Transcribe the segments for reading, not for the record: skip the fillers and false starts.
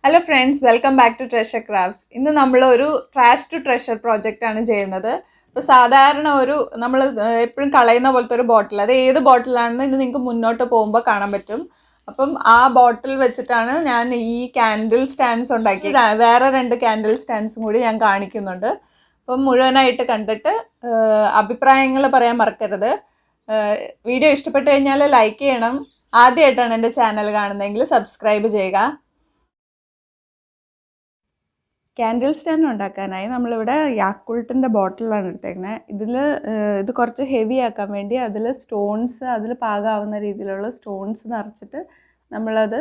Hello friends, welcome back to treasure crafts. ഇന്ന് നമ്മൾ ഒരു ട്രാഷ് ടു ട്രഷർ പ്രോജക്റ്റ് ആണ് ചെയ്യുന്നത്. ഇപ്പോൾ സാധാരണ നമ്മൾ എപ്പോഴും കളയുന്ന പോലത്തെ ഒരു ബോട്ടിൽ, അത് ഏത് ബോട്ടിലാണെന്ന് ഇന്ന് നിങ്ങൾക്ക് മുന്നോട്ട് പോകുമ്പോൾ കാണാൻ പറ്റും. അപ്പം ആ ബോട്ടിൽ വെച്ചിട്ടാണ് ഞാൻ ഈ ക്യാൻഡിൽ സ്റ്റാൻഡ്സ് ഉണ്ടാക്കി. വേറെ 2 ക്യാൻഡിൽ സ്റ്റാൻഡ്സും കൂടി ഞാൻ കാണിക്കുന്നുണ്ട്. അപ്പം മുഴുവനായിട്ട് കണ്ടിട്ട് അഭിപ്രായങ്ങൾ പറയാൻ മറക്കരുത്. വീഡിയോ ഇഷ്ടപ്പെട്ട് കഴിഞ്ഞാൽ ലൈക്ക് ചെയ്യണം. ആദ്യമായിട്ടാണ് എൻ്റെ ചാനൽ കാണുന്നതെങ്കിൽ സബ്സ്ക്രൈബ് ചെയ്യുക. ക്യാൻഡിൽ സ്റ്റാൻഡ് ഉണ്ടാക്കാനായി നമ്മളിവിടെ യാക്കുൾട്ടിൻ്റെ ബോട്ടിലാണ് എടുത്തേക്കുന്നത്. ഇത് കുറച്ച് ഹെവി ആക്കാൻ വേണ്ടി അതിൽ പാകാവുന്ന രീതിയിലുള്ള സ്റ്റോൺസ് നിറച്ചിട്ട് നമ്മളത്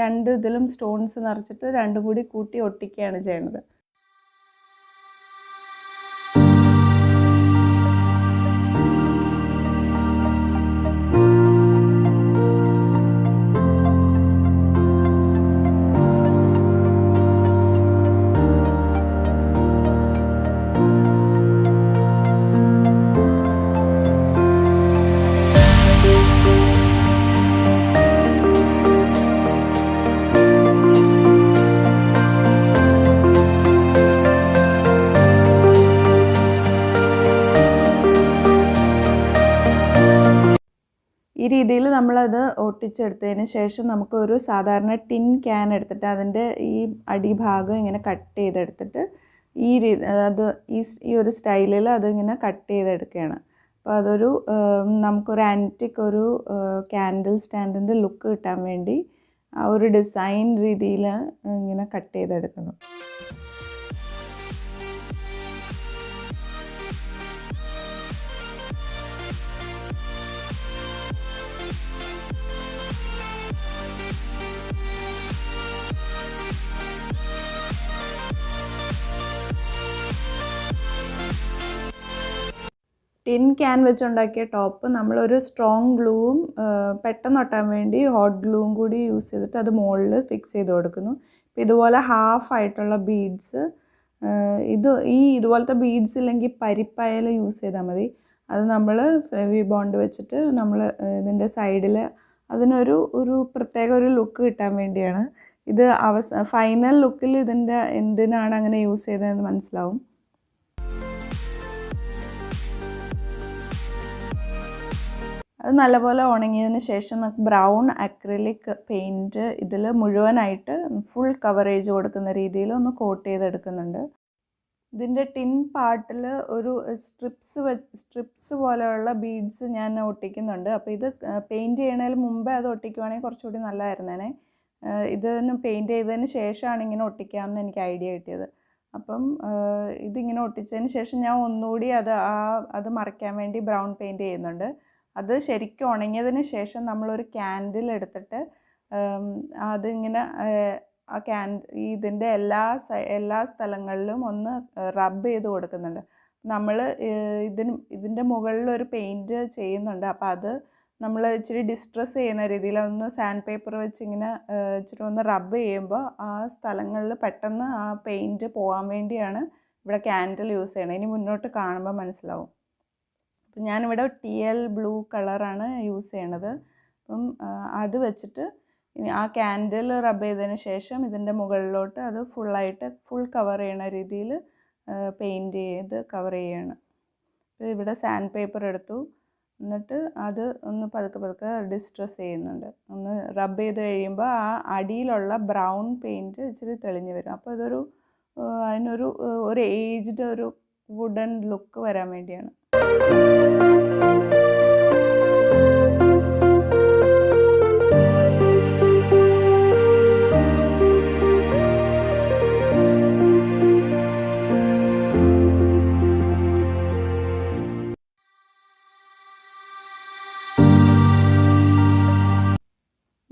2 ഇതിലും സ്റ്റോൺസ് നിറച്ചിട്ട് 2 കൂടി കൂട്ടി ഒട്ടിക്കുകയാണ് ചെയ്യുന്നത്. ഈ രീതിയിൽ നമ്മളത് ഒട്ടിച്ചെടുത്തതിന് ശേഷം നമുക്കൊരു സാധാരണ ടിൻ ക്യാൻ എടുത്തിട്ട് അതിൻ്റെ ഈ അടിഭാഗം ഇങ്ങനെ കട്ട് ചെയ്തെടുത്തിട്ട് ഈ ഒരു സ്റ്റൈലിൽ അതിങ്ങനെ കട്ട് ചെയ്തെടുക്കുകയാണ്. അപ്പോൾ നമുക്കൊരു ആൻറ്റിക് ക്യാൻഡിൽ സ്റ്റാൻഡിൻ്റെ ലുക്ക് കിട്ടാൻ വേണ്ടി ആ ഒരു ഡിസൈൻ രീതിയിൽ ഇങ്ങനെ കട്ട് ചെയ്തെടുക്കുന്നു. ടിൻ ക്യാൻ വെച്ചുണ്ടാക്കിയ ടോപ്പ് നമ്മളൊരു സ്ട്രോങ് ഗ്ലൂവും പെട്ടെന്ന് ഒട്ടാൻ വേണ്ടി ഹോട്ട് ഗ്ലൂവും കൂടി യൂസ് ചെയ്തിട്ട് അത് മുകളിൽ ഫിക്സ് ചെയ്ത് കൊടുക്കുന്നു. ഇപ്പോൾ ഇതുപോലെ ഹാഫായിട്ടുള്ള ബീഡ്സ്, ഇതുപോലത്തെ ബീഡ്സ് ഇല്ലെങ്കിൽ പരിപ്പായാൽ യൂസ് ചെയ്താൽ മതി. അത് നമ്മൾ ഫെവി ബോണ്ട് വെച്ചിട്ട് നമ്മൾ ഇതിൻ്റെ സൈഡിൽ അതിനൊരു പ്രത്യേക ഒരു ലുക്ക് കിട്ടാൻ വേണ്ടിയാണ്. ഇത് ഫൈനൽ ലുക്കിൽ എന്തിനാണ് അങ്ങനെ യൂസ് ചെയ്തതെന്ന് മനസ്സിലാവും. അത് നല്ലപോലെ ഉണങ്ങിയതിന് ശേഷം നമുക്ക് ബ്രൗൺ അക്രിലിക് പെയിൻറ്റ് ഇതിൽ മുഴുവനായിട്ട് ഫുൾ കവറേജ് കൊടുക്കുന്ന രീതിയിൽ ഒന്ന് കോട്ട് ചെയ്തെടുക്കുന്നുണ്ട്. ഇതിൻ്റെ ടിൻ പാർട്ടിൽ ഒരു സ്ട്രിപ്സ് പോലെയുള്ള ബീഡ്സ് ഞാൻ ഒട്ടിക്കുന്നുണ്ട്. അപ്പോൾ ഇത് പെയിൻറ്റ് ചെയ്യണതിന് മുമ്പേ അത് ഒട്ടിക്കുവാണെങ്കിൽ കുറച്ചുകൂടി നല്ലതായിരുന്നേനെ. ഇതിന് പെയിൻറ്റ് ചെയ്തതിന് ശേഷമാണ് ഇങ്ങനെ ഒട്ടിക്കാമെന്ന് എനിക്ക് ഐഡിയ കിട്ടിയത്. അപ്പം ഇതിങ്ങനെ ഒട്ടിച്ചതിന് ശേഷം ഞാൻ ഒന്നുകൂടി അത് മറയ്ക്കാൻ വേണ്ടി ബ്രൗൺ പെയിൻറ്റ് ചെയ്യുന്നുണ്ട്. അത് ശരിക്കും ഉണങ്ങിയതിന് ശേഷം നമ്മളൊരു ക്യാൻഡിൽ എടുത്തിട്ട് അതിങ്ങനെ ഇതിൻ്റെ എല്ലാ സ്ഥലങ്ങളിലും ഒന്ന് റബ്ബ് ചെയ്ത് കൊടുക്കുന്നുണ്ട്. നമ്മൾ ഇതിൻ്റെ മുകളിലൊരു പെയിൻറ്റ് ചെയ്യുന്നുണ്ട്. അപ്പോൾ അത് നമ്മൾ ഇച്ചിരി ഡിസ്ട്രസ് ചെയ്യുന്ന രീതിയിൽ ഒന്ന് സാൻഡ് പേപ്പർ വെച്ച് ഇങ്ങനെ ഇച്ചിരി ഒന്ന് റബ്ബ് ചെയ്യുമ്പോൾ ആ സ്ഥലങ്ങളിൽ പെട്ടെന്ന് ആ പെയിൻറ്റ് പോകാൻ വേണ്ടിയാണ് ഇവിടെ ക്യാൻഡിൽ യൂസ് ചെയ്യണത്. ഇനി മുന്നോട്ട് കാണുമ്പോൾ മനസ്സിലാവും. അപ്പം ഞാനിവിടെ TL ബ്ലൂ കളറാണ് യൂസ് ചെയ്യണത്. അപ്പം അത് വെച്ചിട്ട് ആ ക്യാൻഡിൽ റബ്ബ് ചെയ്തതിന് ശേഷം ഇതിൻ്റെ മുകളിലോട്ട് അത് ഫുൾ കവർ ചെയ്യണ രീതിയിൽ പെയിൻറ്റ് ചെയ്ത് കവർ ചെയ്യണം. ഇവിടെ സാൻഡ് പേപ്പർ എടുത്തു, എന്നിട്ട് അത് ഒന്ന് പതുക്കെ ഡിസ്ട്രസ് ചെയ്യുന്നുണ്ട്. ഒന്ന് റബ്ബ് ചെയ്ത് കഴിയുമ്പോൾ ആ അടിയിലുള്ള ബ്രൗൺ പെയിൻറ്റ് ഇച്ചിരി തെളിഞ്ഞ് വരും. അപ്പോൾ അതിനൊരു ഏജ്ഡ് ഒരു വുഡൻ ലുക്ക് വരാൻ വേണ്ടിയാണ്.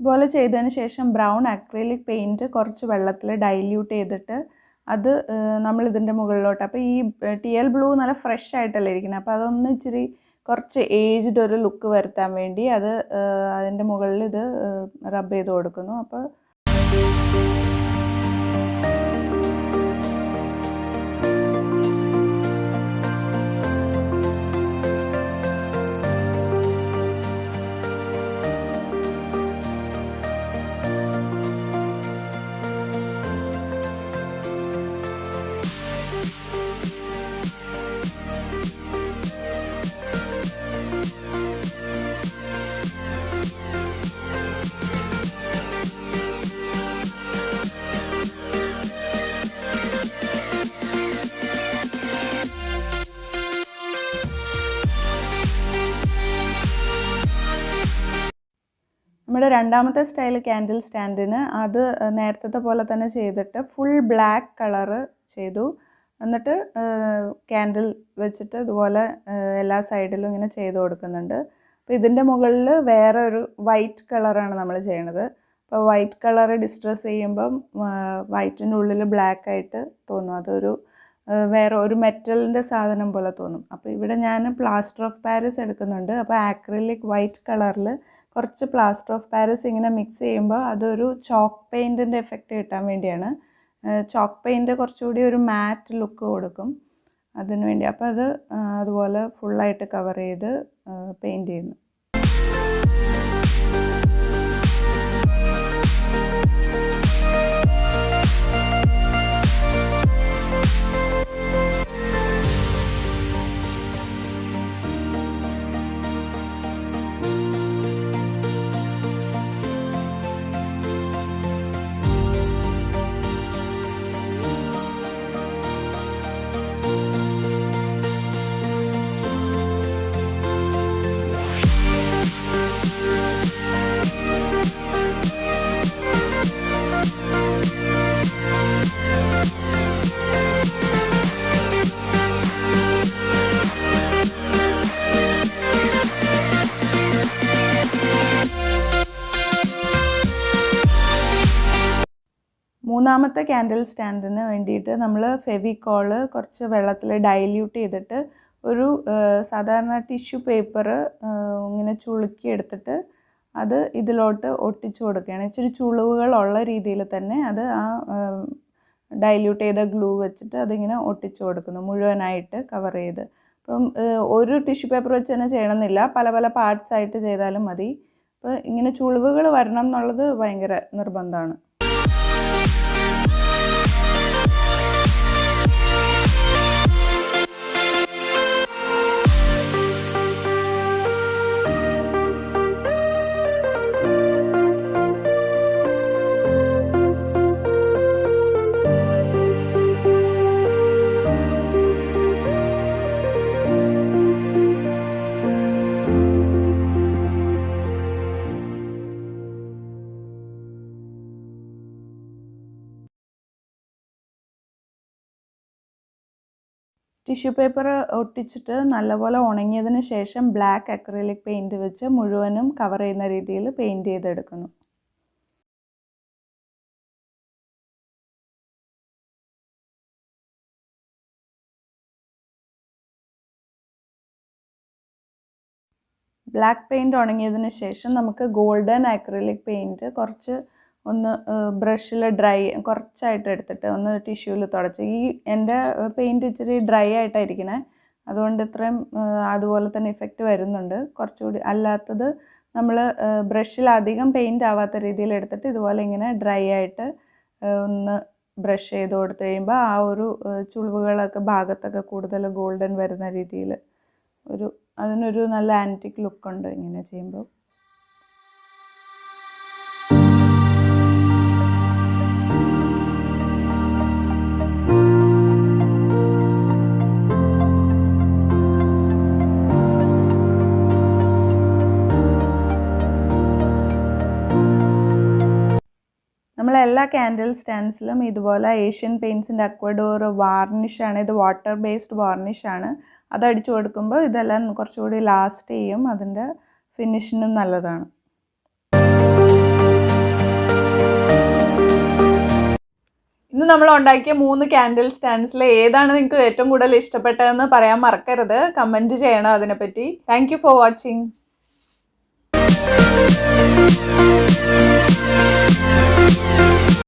ഇതുപോലെ ചെയ്തതിന് ശേഷം ബ്രൗൺ അക്രിലിക് പെയിൻറ്റ് കുറച്ച് വെള്ളത്തിൽ ഡൈല്യൂട്ട് ചെയ്തിട്ട് അത് നമ്മളിതിൻ്റെ മുകളിലോട്ട്, അപ്പോൾ ഈ TL ബ്ലൂ നല്ല ഫ്രഷ് ആയിട്ടല്ലേ ഇരിക്കുന്നത്, അപ്പോൾ അതൊന്ന് ഇച്ചിരി കുറച്ച് ഏജ്ഡ് ഒരു ലുക്ക് വരുത്താൻ വേണ്ടി അതിൻ്റെ മുകളിൽ ഇത് റബ്ബ് ചെയ്ത് കൊടുക്കുന്നു. അപ്പോൾ നമ്മുടെ രണ്ടാമത്തെ സ്റ്റൈൽ ക്യാൻഡിൽ സ്റ്റാൻഡിന് അത് നേരത്തെ പോലെ തന്നെ ചെയ്തിട്ട് ഫുൾ ബ്ലാക്ക് കളറ് ചെയ്തു. എന്നിട്ട് ക്യാൻഡിൽ വെച്ചിട്ട് ഇതുപോലെ എല്ലാ സൈഡിലും ഇങ്ങനെ ചെയ്ത് കൊടുക്കുന്നുണ്ട്. അപ്പോൾ ഇതിൻ്റെ മുകളിൽ വേറെ ഒരു വൈറ്റ് കളറാണ് നമ്മൾ ചെയ്യണത്. അപ്പോൾ വൈറ്റ് കളറ് ഡിസ്ട്രസ് ചെയ്യുമ്പം വൈറ്റിൻ്റെ ഉള്ളിൽ ബ്ലാക്ക് ആയിട്ട് തോന്നും. അതൊരു വേറെ ഒരു മെറ്റലിൻ്റെ സാധനം പോലെ തോന്നും. അപ്പോൾ ഇവിടെ ഞാൻ പ്ലാസ്റ്റർ ഓഫ് പാരീസ് എടുക്കുന്നുണ്ട്. അപ്പോൾ ആക്രിലിക് വൈറ്റ് കളറിൽ കുറച്ച് പ്ലാസ്റ്റർ ഓഫ് പാരീസ് ഇങ്ങനെ മിക്സ് ചെയ്യുമ്പോൾ അതൊരു ചോക്ക് പെയിൻറ്റിൻ്റെ എഫക്റ്റ് കിട്ടാൻ വേണ്ടിയാണ്. ചോക്ക് പെയിൻറ്റ് കുറച്ചുകൂടി ഒരു മാറ്റ് ലുക്ക് കൊടുക്കും അതിന് വേണ്ടി. അപ്പോൾ അത് അതുപോലെ ഫുള്ളായിട്ട് കവർ ചെയ്ത് പെയിൻറ്റ് ചെയ്യുന്നു. മൂന്നാമത്തെ ക്യാൻഡിൽ സ്റ്റാൻഡിന് വേണ്ടിയിട്ട് നമ്മൾ ഫെവിക്കോള് കുറച്ച് വെള്ളത്തിൽ ഡൈല്യൂട്ട് ചെയ്തിട്ട് ഒരു സാധാരണ ടിഷ്യൂ പേപ്പർ ഇങ്ങനെ ചുളുക്കി എടുത്തിട്ട് അത് ഇതിലോട്ട് ഒട്ടിച്ചു കൊടുക്കുകയാണ്. ഇച്ചിരി ചുളിവുകളുള്ള രീതിയിൽ തന്നെ അത് ആ ഡൈല്യൂട്ട് ചെയ്ത ഗ്ലൂ വെച്ചിട്ട് അതിങ്ങനെ ഒട്ടിച്ചു കൊടുക്കുന്നു, മുഴുവനായിട്ട് കവർ ചെയ്ത്. അപ്പം ഒരു ടിഷ്യൂ പേപ്പർ വെച്ച് തന്നെ ചെയ്യണമെന്നില്ല, പല പല പാർട്സ് ആയിട്ട് ചെയ്താലും മതി. അപ്പോൾ ഇങ്ങനെ ചുളിവുകൾ വരണം എന്നുള്ളത് ഭയങ്കര നിർബന്ധമാണ്. ടിഷ്യൂ പേപ്പർ ഒട്ടിച്ചിട്ട് നല്ലപോലെ ഉണങ്ങിയതിന് ശേഷം ബ്ലാക്ക് അക്രിലിക് പെയിൻറ്റ് വെച്ച് മുഴുവനും കവർ ചെയ്യുന്ന രീതിയിൽ പെയിൻറ്റ് ചെയ്തെടുക്കുന്നു. ബ്ലാക്ക് പെയിൻറ്റ് ഉണങ്ങിയതിന് ശേഷം നമുക്ക് ഗോൾഡൻ അക്രിലിക് പെയിൻറ്റ് കുറച്ച് ഒന്ന് ബ്രഷിൽ കുറച്ചായിട്ട് എടുത്തിട്ട് ഒന്ന് ടിഷ്യൂവിൽ തുടച്ച്. എൻ്റെ പെയിൻറ്റ് ഇച്ചിരി ഡ്രൈ ആയിട്ടായിരിക്കണേ, അതുകൊണ്ട് ഇത്രയും അതുപോലെ തന്നെ ഇഫക്റ്റ് വരുന്നുണ്ട്. കുറച്ചുകൂടി അല്ലാത്തത് നമ്മൾ ബ്രഷിൽ അധികം പെയിൻറ്റ് ആവാത്ത രീതിയിൽ എടുത്തിട്ട് ഇതുപോലെ ഇങ്ങനെ ഡ്രൈ ആയിട്ട് ഒന്ന് ബ്രഷ് ചെയ്ത് കൊടുത്തു കഴിയുമ്പോൾ ആ ഒരു ചുളിവുകളൊക്കെ ഭാഗത്തൊക്കെ കൂടുതൽ ഗോൾഡൻ വരുന്ന രീതിയിൽ അതിനൊരു നല്ല ആൻറ്റിക് ലുക്കുണ്ട് ഇങ്ങനെ ചെയ്യുമ്പോൾ. നമ്മളെല്ലാ ക്യാൻഡിൽ സ്റ്റാൻഡ്സിലും ഇതുപോലെ ഏഷ്യൻ പെയിൻറ്റ്സിൻ്റെ അക്വഡോർ വാർണിഷാണ്. ഇത് വാട്ടർ ബേസ്ഡ് വാർണിഷാണ്. അതടിച്ചു കൊടുക്കുമ്പോൾ ഇതെല്ലാം കുറച്ചുകൂടി ലാസ്റ്റ് ചെയ്യും, അതിൻ്റെ ഫിനിഷിനും നല്ലതാണ്. ഇന്ന് നമ്മൾ ഉണ്ടാക്കിയ 3 ക്യാൻഡിൽ സ്റ്റാൻഡ്സിൽ ഏതാണ് നിങ്ങൾക്ക് ഏറ്റവും കൂടുതൽ ഇഷ്ടപ്പെട്ടതെന്ന് പറയാൻ മറക്കരുത്. കമൻറ്റ് ചെയ്യണം അതിനെപ്പറ്റി. Thank you for watching.